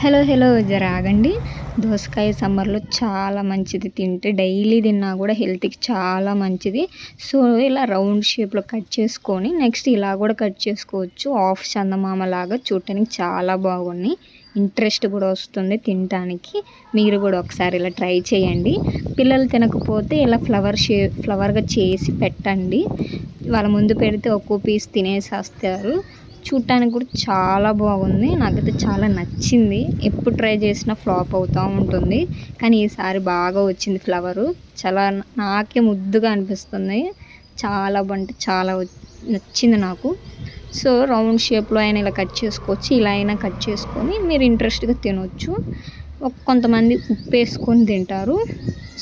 Hello hello జర ఆగండి. దోసకాయ సమ్మర్లో చాలా మంచిది, తింటే డైలీ తిన్నా కూడా హెల్త్కి చాలా మంచిది. సో ఇలా రౌండ్ షేప్లో కట్ చేసుకొని నెక్స్ట్ ఇలా కూడా కట్ చేసుకోవచ్చు. హాఫ్ చందమామ లాగా చూడటానికి చాలా బాగున్నాయి, ఇంట్రెస్ట్ కూడా వస్తుంది తినడానికి. మీరు కూడా ఒకసారి ఇలా ట్రై చేయండి. పిల్లలు తినకపోతే ఇలా ఫ్లవర్గా చేసి పెట్టండి. వాళ్ళ ముందు పెడితే ఒక్కో పీస్ తినేసేస్తారు. చూడటానికి కూడా చాలా బాగుంది, నాకైతే చాలా నచ్చింది. ఎప్పుడు ట్రై చేసినా ఫ్లాప్ అవుతూ ఉంటుంది, కానీ ఈసారి బాగా వచ్చింది ఫ్లవరు. చాలా నాకే ముద్దుగా అనిపిస్తుంది, చాలా అంటే చాలా నచ్చింది నాకు. సో రౌండ్ షేప్లో అయినా ఇలా కట్ చేసుకోవచ్చు, ఇలా అయినా కట్ చేసుకొని మీరు ఇంట్రెస్ట్గా తినొచ్చు. కొంతమంది ఉప్పు వేసుకొని తింటారు,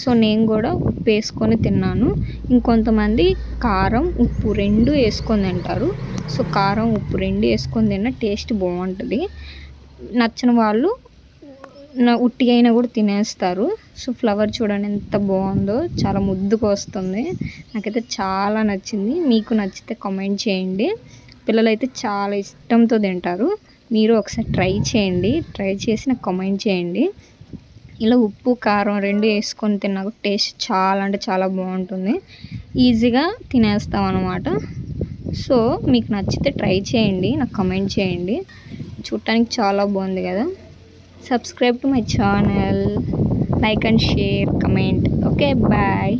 సో నేను కూడా ఉప్పు వేసుకొని తిన్నాను. ఇంకొంతమంది కారం ఉప్పు రెండు వేసుకొని తింటారు. సో కారం ఉప్పు రెండు వేసుకొని తిన్న టేస్ట్ బాగుంటుంది. నచ్చని వాళ్ళు ఉట్టిగా అయినా కూడా తినేస్తారు. సో ఫ్లవర్ చూడండి ఎంత బాగుందో, చాలా ముద్దుగా వస్తుంది. నాకైతే చాలా నచ్చింది. మీకు నచ్చితే కామెంట్ చేయండి. పిల్లలు అయితే చాలా ఇష్టంతో తింటారు. మీరు ఒకసారి ట్రై చేయండి, ట్రై చేసి నాకు కామెంట్ చేయండి. ఇలా ఉప్పు కారం రెండు వేసుకొని తిన్నా టేస్ట్ చాలా అంటే చాలా బాగుంటుంది, ఈజీగా తినేస్తాం అన్నమాట. సో మీకు నచ్చితే ట్రై చేయండి, నాకు కామెంట్ చేయండి. చూడటానికి చాలా బాగుంది కదా. Subscribe to my channel, like and share, comment. Okay, bye.